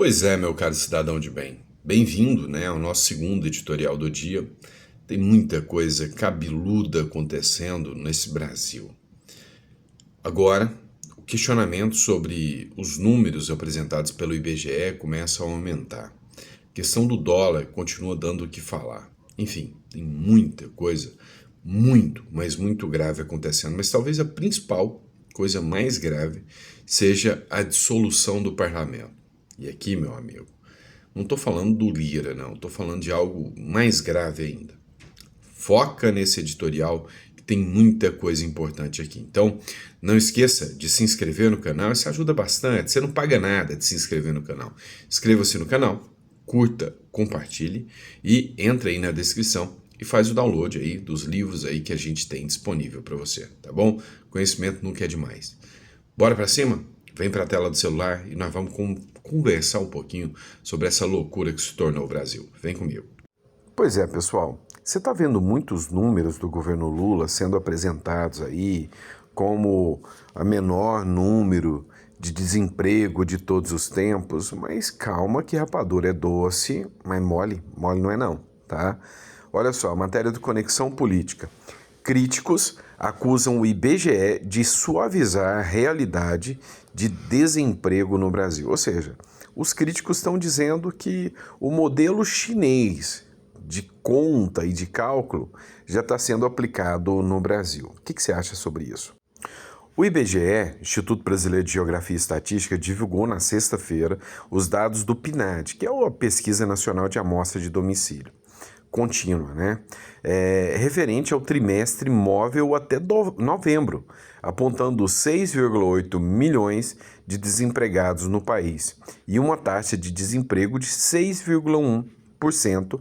Pois é, meu caro cidadão de bem. Bem-vindo, ao nosso segundo editorial do dia. Tem muita coisa cabeluda acontecendo nesse Brasil. Agora, o questionamento sobre os números apresentados pelo IBGE começa a aumentar. A questão do dólar continua dando o que falar. Enfim, tem muita coisa, mas muito grave acontecendo. Mas talvez a principal coisa mais grave seja a dissolução do parlamento. E aqui, meu amigo, não estou falando do Lira, não. Estou falando de algo mais grave ainda. Foca nesse editorial que tem muita coisa importante aqui. Então, não esqueça de se inscrever no canal. Isso ajuda bastante. Você não paga nada de se inscrever no canal. Inscreva-se no canal, curta, compartilhe e entra aí na descrição e faz o download aí dos livros aí que a gente tem disponível para você, tá bom? Conhecimento nunca é demais. Bora para cima? Vem para a tela do celular e nós vamos conversar um pouquinho sobre essa loucura que se tornou o Brasil. Vem comigo. Pois é, pessoal. Você está vendo muitos números do governo Lula sendo apresentados aí como a menor número de desemprego de todos os tempos, mas calma que rapadura é doce, mas mole não é não, tá? Olha só, matéria do Conexão Política. Críticos acusam o IBGE de suavizar a realidade de desemprego no Brasil. Ou seja, os críticos estão dizendo que o modelo chinês de conta e de cálculo já está sendo aplicado no Brasil. O que você acha sobre isso? O IBGE, Instituto Brasileiro de Geografia e Estatística, divulgou na sexta-feira os dados do PNAD, que é a Pesquisa Nacional de Amostra de Domicílio contínua, referente ao trimestre móvel até novembro, apontando 6,8 milhões de desempregados no país e uma taxa de desemprego de 6,1%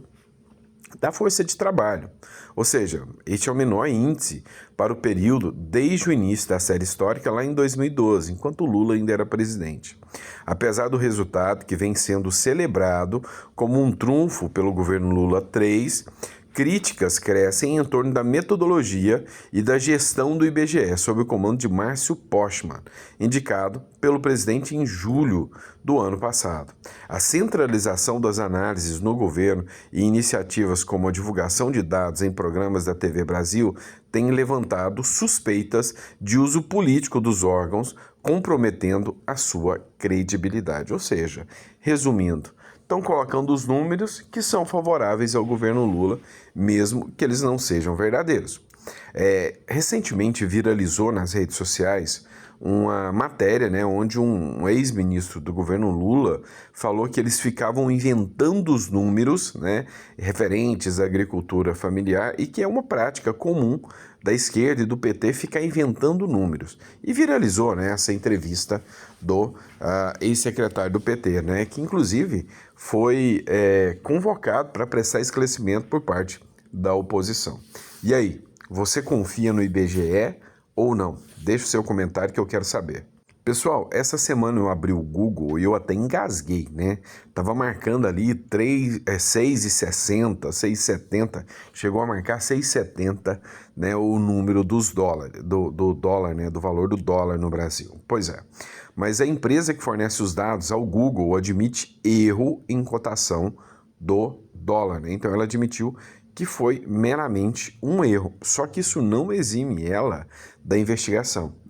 da força de trabalho. Ou seja, este é o menor índice para o período desde o início da série histórica lá em 2012, enquanto o Lula ainda era presidente. Apesar do resultado que vem sendo celebrado como um trunfo pelo governo Lula III, críticas crescem em torno da metodologia e da gestão do IBGE, sob o comando de Márcio Postman, indicado pelo presidente em julho do ano passado. A centralização das análises no governo e iniciativas como a divulgação de dados em programas da TV Brasil têm levantado suspeitas de uso político dos órgãos, comprometendo a sua credibilidade. Ou seja, resumindo, estão colocando os números que são favoráveis ao governo Lula, mesmo que eles não sejam verdadeiros. Recentemente viralizou nas redes sociais uma matéria, onde um ex-ministro do governo Lula falou que eles ficavam inventando os números, referentes à agricultura familiar e que é uma prática comum da esquerda e do PT ficar inventando números. E viralizou essa entrevista do ex-secretário do PT, que inclusive foi convocado para prestar esclarecimento por parte da oposição. E aí, você confia no IBGE ou não? Deixe o seu comentário que eu quero saber. Pessoal, essa semana eu abri o Google e eu até engasguei, Tava marcando ali 6,60, 6,70, chegou a marcar 6,70, o número dos dólares, do dólar, do valor do dólar no Brasil. Pois é, mas a empresa que fornece os dados ao Google admite erro em cotação do dólar, Então ela admitiu que foi meramente um erro, só que isso não exime ela da investigação.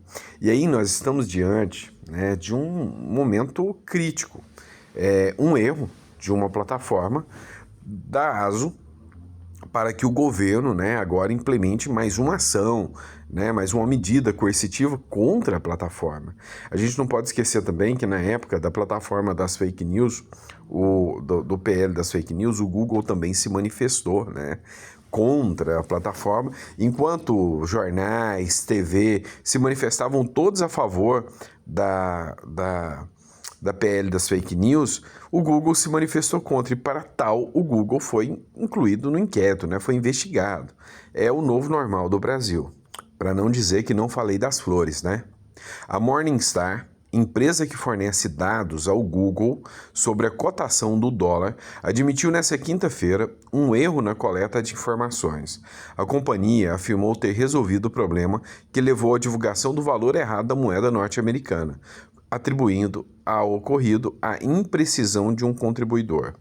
E aí nós estamos diante de um momento crítico, um erro de uma plataforma da ASO para que o governo agora implemente mais uma ação, mais uma medida coercitiva contra a plataforma. A gente não pode esquecer também que na época da plataforma das fake news, do PL das fake news, o Google também se manifestou, contra a plataforma, enquanto jornais, TV se manifestavam todos a favor da PL das fake news, o Google se manifestou contra e para tal o Google foi incluído no inquérito, foi investigado. É o novo normal do Brasil, para não dizer que não falei das flores, A Morningstar, empresa que fornece dados ao Google sobre a cotação do dólar, admitiu nesta quinta-feira um erro na coleta de informações. A companhia afirmou ter resolvido o problema que levou à divulgação do valor errado da moeda norte-americana, atribuindo ocorrido a imprecisão de um contribuidor.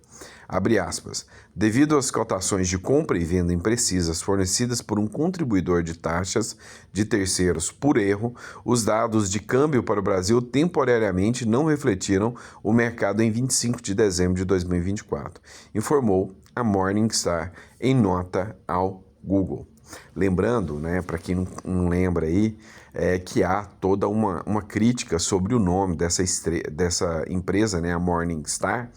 Abre aspas. Devido às cotações de compra e venda imprecisas fornecidas por um contribuidor de taxas de terceiros por erro, os dados de câmbio para o Brasil temporariamente não refletiram o mercado em 25 de dezembro de 2024, informou a Morningstar em nota ao Google. Lembrando, né, para quem não lembra aí, que há toda uma crítica sobre o nome dessa empresa, né, a Morningstar,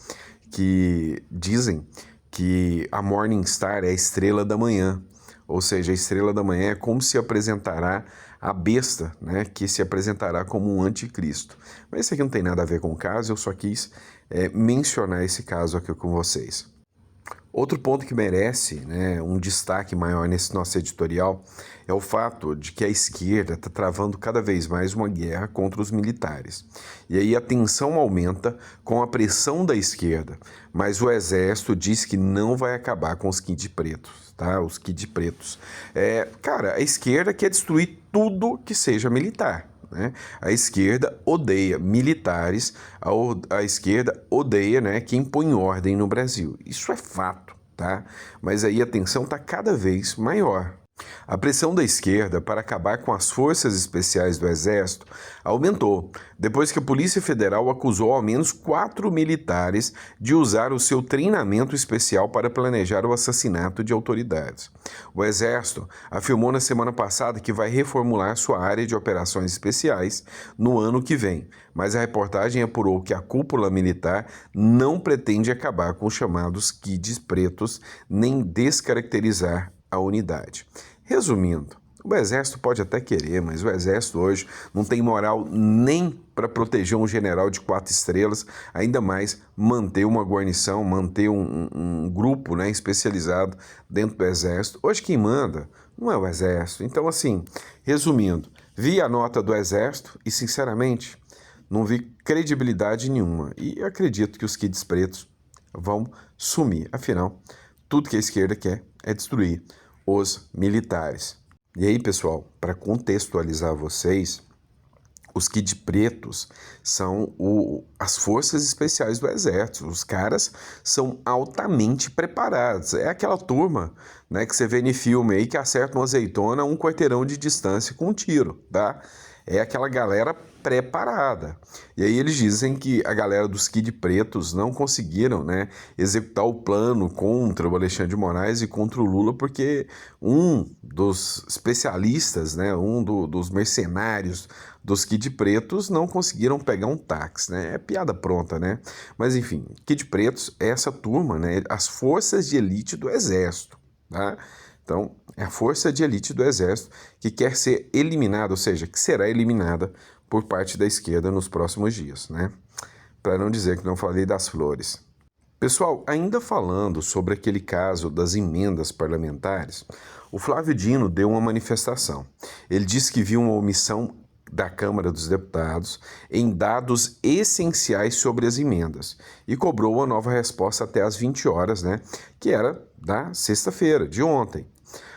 que dizem que a Morningstar é a estrela da manhã, ou seja, a estrela da manhã é como se apresentará a besta, né, que se apresentará como um anticristo. Mas isso aqui não tem nada a ver com o caso, eu só quis mencionar esse caso aqui com vocês. Outro ponto que merece, né, um destaque maior nesse nosso editorial é o fato de que a esquerda está travando cada vez mais uma guerra contra os militares. E aí a tensão aumenta com a pressão da esquerda, mas o Exército diz que não vai acabar com os Kid Pretos, tá? Os Kid Pretos. Cara, a esquerda quer destruir tudo que seja militar. A esquerda odeia militares, a esquerda odeia, né, quem põe ordem no Brasil. Isso é fato, tá? Mas aí a tensão está cada vez maior. A pressão da esquerda para acabar com as forças especiais do Exército aumentou, depois que a Polícia Federal acusou ao menos 4 militares de usar o seu treinamento especial para planejar o assassinato de autoridades. O Exército afirmou na semana passada que vai reformular sua área de operações especiais no ano que vem, mas a reportagem apurou que a cúpula militar não pretende acabar com os chamados kids pretos nem descaracterizar a unidade. Resumindo, o Exército pode até querer, mas o Exército hoje não tem moral nem para proteger um general de 4 estrelas, ainda mais manter uma guarnição, manter um grupo, né, especializado dentro do Exército. Hoje quem manda não é o Exército. Então, assim, resumindo, vi a nota do Exército e, sinceramente, não vi credibilidade nenhuma. E acredito que os kids pretos vão sumir. Afinal, tudo que a esquerda quer é destruir os militares. E aí, pessoal, para contextualizar vocês, os Kid Pretos são as forças especiais do Exército. Os caras são altamente preparados. É aquela turma, né, que você vê em filme aí que acerta uma azeitona a um quarteirão de distância com um tiro, tá? É aquela galera preparada. E aí eles dizem que a galera dos Kid Pretos não conseguiram, né, executar o plano contra o Alexandre de Moraes e contra o Lula porque um dos especialistas, né, dos mercenários dos Kid Pretos não conseguiram pegar um táxi, né? É piada pronta, né? Mas enfim, Kid Pretos é essa turma, né, as forças de elite do Exército, tá? Então, é a força de elite do Exército que quer ser eliminada, ou seja, que será eliminada por parte da esquerda nos próximos dias, né? Para não dizer que não falei das flores. Pessoal, ainda falando sobre aquele caso das emendas parlamentares, o Flávio Dino deu uma manifestação. Ele disse que viu uma omissão da Câmara dos Deputados em dados essenciais sobre as emendas e cobrou uma nova resposta até às 20 horas, né? Que era da sexta-feira, de ontem.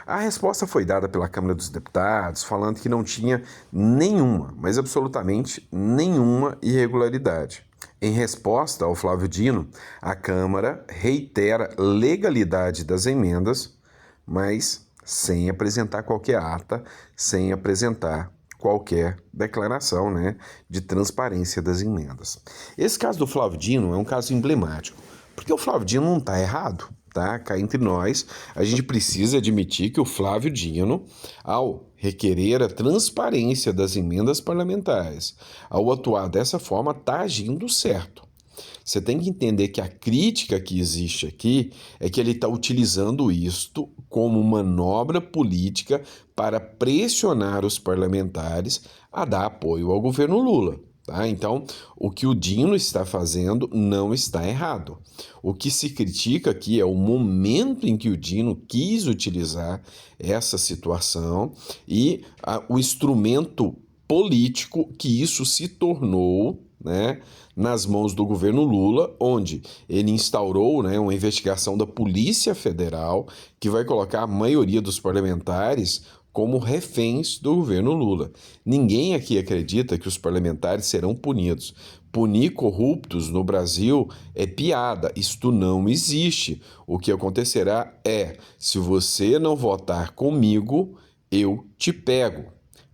A resposta foi dada pela Câmara dos Deputados, falando que não tinha nenhuma, mas absolutamente nenhuma irregularidade. Em resposta ao Flávio Dino, a Câmara reitera legalidade das emendas, mas sem apresentar qualquer ata, sem apresentar qualquer declaração, né, de transparência das emendas. Esse caso do Flávio Dino é um caso emblemático, porque o Flávio Dino não está errado. Tá? Cá entre nós, a gente precisa admitir que o Flávio Dino, ao requerer a transparência das emendas parlamentares, ao atuar dessa forma, está agindo certo. Você tem que entender que a crítica que existe aqui é que ele está utilizando isto como manobra política para pressionar os parlamentares a dar apoio ao governo Lula. Tá? Então, o que o Dino está fazendo não está errado. O que se critica aqui é o momento em que o Dino quis utilizar essa situação e o instrumento político que isso se tornou, né, nas mãos do governo Lula, onde ele instaurou, né, uma investigação da Polícia Federal que vai colocar a maioria dos parlamentares como reféns do governo Lula. Ninguém aqui acredita que os parlamentares serão punidos punir corruptos no Brasil é piada, isto não existe. O que acontecerá é, se você não votar comigo, eu te pego.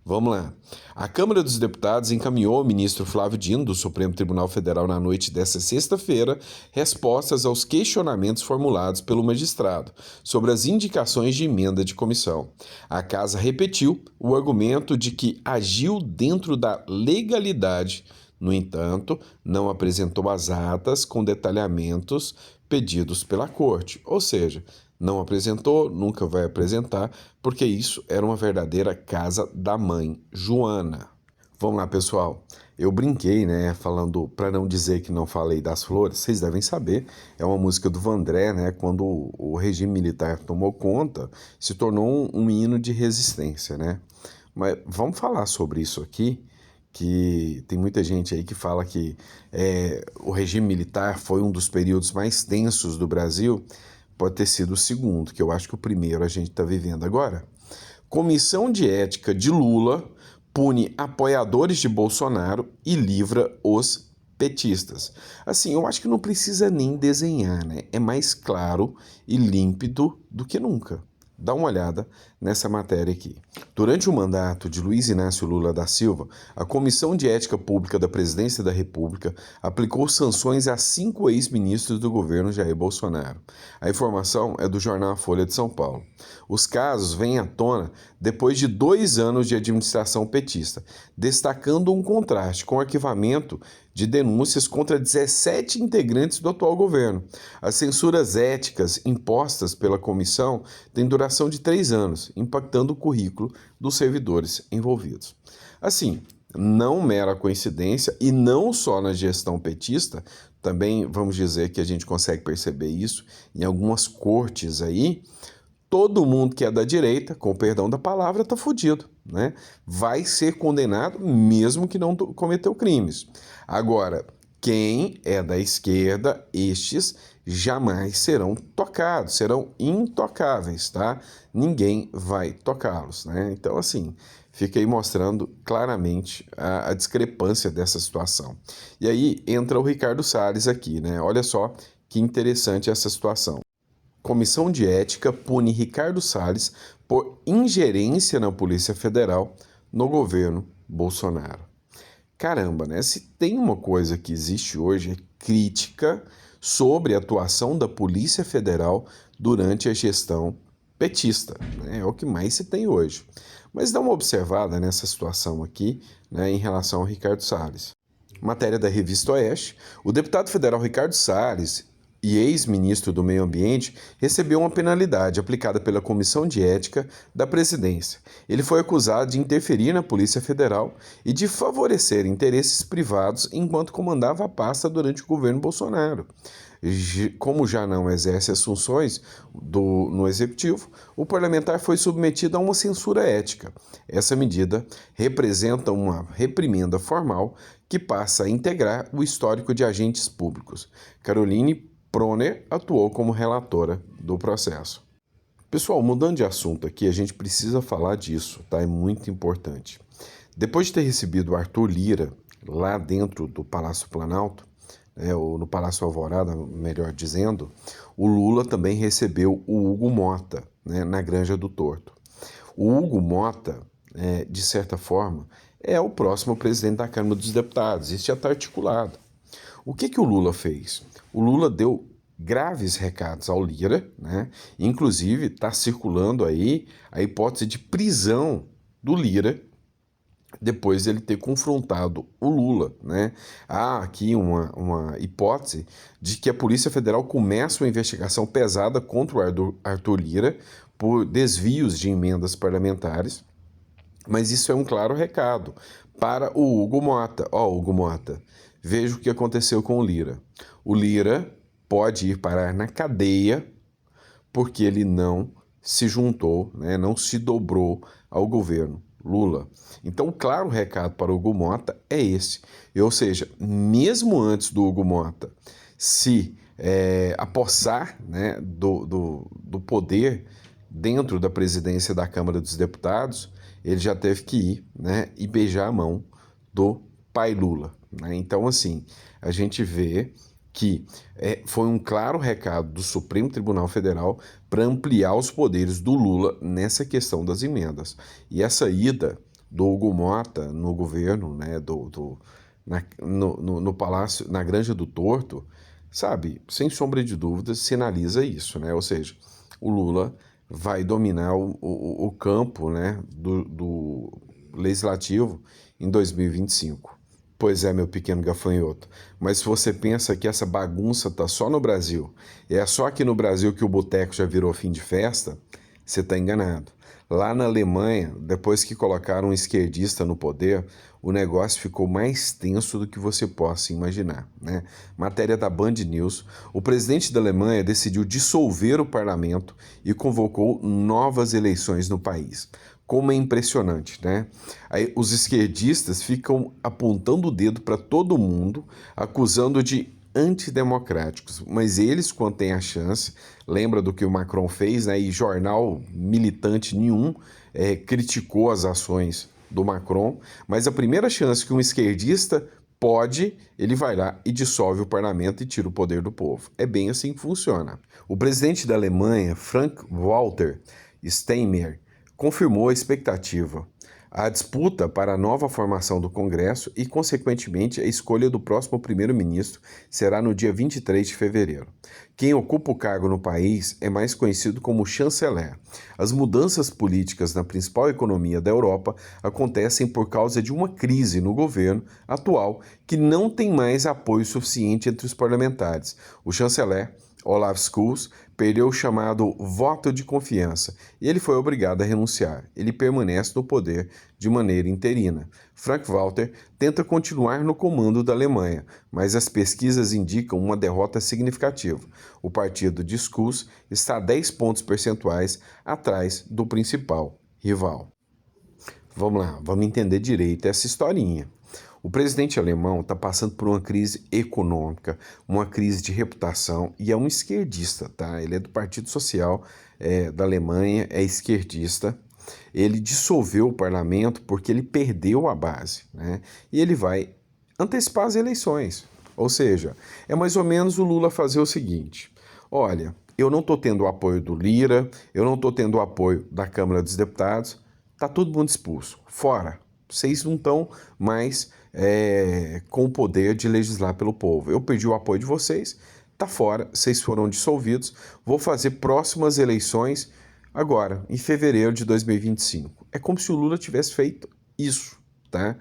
Vamos lá. A Câmara dos Deputados encaminhou ao ministro Flávio Dino, do Supremo Tribunal Federal, na noite desta sexta-feira, respostas aos questionamentos formulados pelo magistrado sobre as indicações de emenda de comissão. A Casa repetiu o argumento de que agiu dentro da legalidade. No entanto, não apresentou as atas com detalhamentos pedidos pela Corte, ou seja, não apresentou, nunca vai apresentar, porque isso era uma verdadeira casa da mãe Joana. Vamos lá, pessoal. Eu brinquei, né, falando, para não dizer que não falei das flores, vocês devem saber, é uma música do Vandré, né, quando o regime militar tomou conta, se tornou um hino de resistência, né? Mas vamos falar sobre isso aqui, que tem muita gente aí que fala que o regime militar foi um dos períodos mais tensos do Brasil. Pode ter sido o segundo, que eu acho que o primeiro a gente está vivendo agora. Comissão de Ética de Lula pune apoiadores de Bolsonaro e livra os petistas. Assim, eu acho que não precisa nem desenhar, né? É mais claro e límpido do que nunca. Dá uma olhada nessa matéria aqui. Durante o mandato de Luiz Inácio Lula da Silva, a Comissão de Ética Pública da Presidência da República aplicou sanções a 5 ex-ministros do governo Jair Bolsonaro. A informação é do jornal Folha de São Paulo. Os casos vêm à tona depois de 2 anos de administração petista, destacando um contraste com o arquivamento de denúncias contra 17 integrantes do atual governo. As censuras éticas impostas pela comissão têm duração de 3 anos, impactando o currículo dos servidores envolvidos. Assim, não mera coincidência, e não só na gestão petista, também vamos dizer que a gente consegue perceber isso em algumas cortes aí. Todo mundo que é da direita, com o perdão da palavra, está fudido, né? Vai ser condenado mesmo que não cometeu crimes. Agora, quem é da esquerda, estes jamais serão tocados, serão intocáveis, tá? Ninguém vai tocá-los, né? Então, assim, fica aí mostrando claramente a discrepância dessa situação. E aí entra o Ricardo Salles aqui, né? Olha só que interessante essa situação. Comissão de Ética pune Ricardo Salles por ingerência na Polícia Federal no governo Bolsonaro. Caramba, né? Se tem uma coisa que existe hoje é crítica sobre a atuação da Polícia Federal durante a gestão petista, né? É o que mais se tem hoje. Mas dá uma observada nessa situação aqui, né, em relação ao Ricardo Salles. Matéria da Revista Oeste, o deputado federal Ricardo Salles e ex-ministro do Meio Ambiente, recebeu uma penalidade aplicada pela Comissão de Ética da Presidência. Ele foi acusado de interferir na Polícia Federal e de favorecer interesses privados enquanto comandava a pasta durante o governo Bolsonaro. Como já não exerce as funções no Executivo, o parlamentar foi submetido a uma censura ética. Essa medida representa uma reprimenda formal que passa a integrar o histórico de agentes públicos. Caroline Proner atuou como relatora do processo. Pessoal, mudando de assunto aqui, a gente precisa falar disso, tá? É muito importante. Depois de ter recebido o Arthur Lira lá dentro do Palácio Planalto, ou no Palácio Alvorada, melhor dizendo, o Lula também recebeu o Hugo Motta, né, na Granja do Torto. O Hugo Motta, de certa forma, é o próximo presidente da Câmara dos Deputados. Isso já está articulado. O que o Lula fez? O Lula deu graves recados ao Lira, né? Inclusive está circulando aí a hipótese de prisão do Lira depois de ele ter confrontado o Lula, né? Há aqui uma hipótese de que a Polícia Federal comece uma investigação pesada contra o Arthur Lira por desvios de emendas parlamentares, mas isso é um claro recado para o Hugo Motta. Hugo Motta, veja o que aconteceu com o Lira. O Lira pode ir parar na cadeia porque ele não se juntou, né, não se dobrou ao governo Lula. Então, claro, o recado para o Hugo Motta é esse. Ou seja, mesmo antes do Hugo Motta se apossar, né, do poder dentro da presidência da Câmara dos Deputados, ele já teve que ir, né, e beijar a mão do pai Lula, né? Então, assim, a gente vê que foi um claro recado do Supremo Tribunal Federal para ampliar os poderes do Lula nessa questão das emendas. E essa ida do Hugo Mota no governo, né, no Palácio, na Granja do Torto, sabe, sem sombra de dúvidas, sinaliza isso, né? Ou seja, o Lula vai dominar o campo, né, do legislativo em 2025. Pois é, meu pequeno gafanhoto, mas se você pensa que essa bagunça tá só no Brasil, e é só aqui no Brasil que o boteco já virou fim de festa, você está enganado. Lá na Alemanha, depois que colocaram um esquerdista no poder, o negócio ficou mais tenso do que você possa imaginar, né? Matéria da Band News, o presidente da Alemanha decidiu dissolver o parlamento e convocou novas eleições no país. Como é impressionante, né? Aí, os esquerdistas ficam apontando o dedo para todo mundo, acusando de antidemocráticos, mas eles, quando têm a chance, lembra do que o Macron fez, né? E jornal militante nenhum criticou as ações do Macron, mas a primeira chance que um esquerdista pode, ele vai lá e dissolve o parlamento e tira o poder do povo. É bem assim que funciona. O presidente da Alemanha, Frank-Walter Steinmeier, confirmou a expectativa, a disputa para a nova formação do Congresso e, consequentemente, a escolha do próximo primeiro-ministro será no dia 23 de fevereiro. Quem ocupa o cargo no país é mais conhecido como chanceler. As mudanças políticas na principal economia da Europa acontecem por causa de uma crise no governo atual que não tem mais apoio suficiente entre os parlamentares. O chanceler Olaf Scholz perdeu o chamado voto de confiança e ele foi obrigado a renunciar. Ele permanece no poder de maneira interina. Frank-Walter tenta continuar no comando da Alemanha, mas as pesquisas indicam uma derrota significativa. O partido de Scholz está 10 pontos percentuais atrás do principal rival. Vamos lá, vamos entender direito essa historinha. O presidente alemão está passando por uma crise econômica, uma crise de reputação e é um esquerdista, tá? Ele é do Partido Social da Alemanha, é esquerdista. Ele dissolveu o parlamento porque ele perdeu a base, né? E ele vai antecipar as eleições. Ou seja, é mais ou menos o Lula fazer o seguinte: olha, eu não estou tendo o apoio do Lira, eu não estou tendo o apoio da Câmara dos Deputados, tá todo mundo expulso, fora. Vocês não estão mais com o poder de legislar pelo povo. Eu perdi o apoio de vocês, tá fora, vocês foram dissolvidos, vou fazer próximas eleições agora, em fevereiro de 2025. É como se o Lula tivesse feito isso, tá?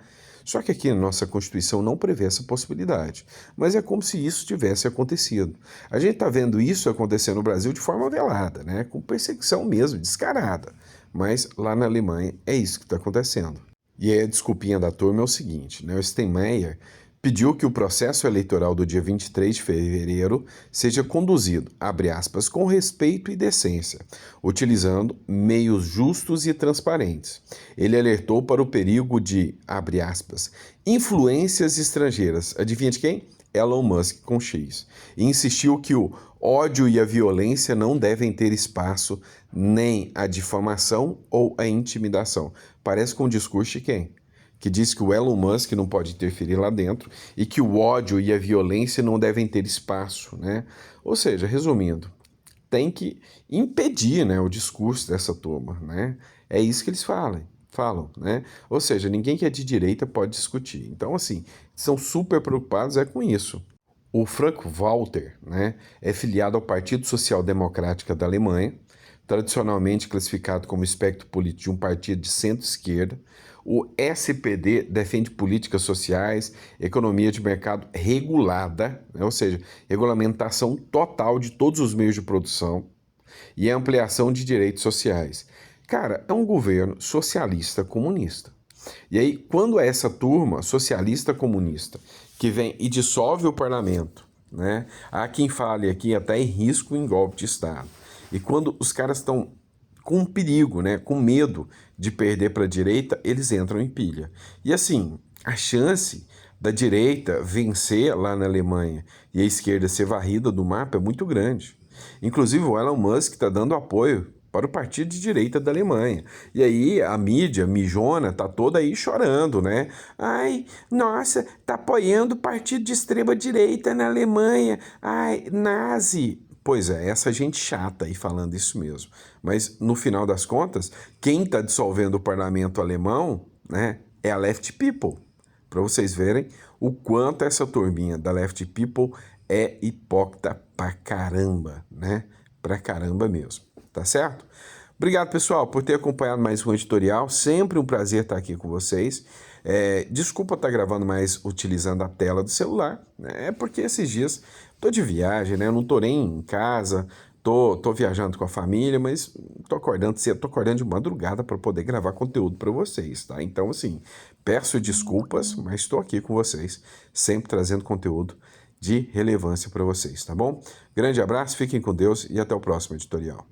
Só que aqui na nossa Constituição não prevê essa possibilidade, mas é como se isso tivesse acontecido. A gente está vendo isso acontecer no Brasil de forma velada, né? Com perseguição mesmo, descarada. Mas lá na Alemanha é isso que está acontecendo. E aí a desculpinha da turma é o seguinte, né? O Steinmeier pediu que o processo eleitoral do dia 23 de fevereiro seja conduzido, abre aspas, com respeito e decência, utilizando meios justos e transparentes. Ele alertou para o perigo de, abre aspas, influências estrangeiras. Adivinha de quem? Elon Musk com X. E insistiu que o ódio e a violência não devem ter espaço, nem a difamação ou a intimidação. Parece com o discurso de quem? Que diz que o Elon Musk não pode interferir lá dentro e que o ódio e a violência não devem ter espaço, né? Ou seja, resumindo, tem que impedir, né, o discurso dessa turma, né? É isso que eles falam, né? Ou seja, ninguém que é de direita pode discutir. Então, assim, são super preocupados com isso. O Frank-Walter, né, é filiado ao Partido Social Democrático da Alemanha, tradicionalmente classificado como espectro político de um partido de centro-esquerda. O SPD defende políticas sociais, economia de mercado regulada, né, ou seja, regulamentação total de todos os meios de produção e ampliação de direitos sociais. Cara, é um governo socialista comunista. E aí, quando é essa turma socialista comunista que vem e dissolve o parlamento, né? Há quem fale aqui até em risco em golpe de Estado. E quando os caras estão com perigo, né? Com medo de perder para a direita, eles entram em pilha. E assim, a chance da direita vencer lá na Alemanha e a esquerda ser varrida do mapa é muito grande. Inclusive o Elon Musk está dando apoio para o partido de direita da Alemanha. E aí a mídia mijona tá toda aí chorando, né? Ai, nossa, tá apoiando o partido de extrema direita na Alemanha. Ai, nazi. Pois é, essa gente chata aí falando isso mesmo. Mas no final das contas, quem está dissolvendo o parlamento alemão, né, é a Left People. Para vocês verem o quanto essa turminha da Left People é hipócrita pra caramba, né? Pra caramba mesmo, tá certo? Obrigado, pessoal, por ter acompanhado mais um editorial. Sempre um prazer estar aqui com vocês. Desculpa estar gravando mais utilizando a tela do celular, né? É porque esses dias tô de viagem, né? Eu não tô nem em casa, tô viajando com a família, mas tô acordando cedo, tô acordando de madrugada para poder gravar conteúdo para vocês, tá? Então, assim, peço desculpas, mas estou aqui com vocês, sempre trazendo conteúdo de relevância para vocês, tá bom? Grande abraço, fiquem com Deus e até o próximo editorial.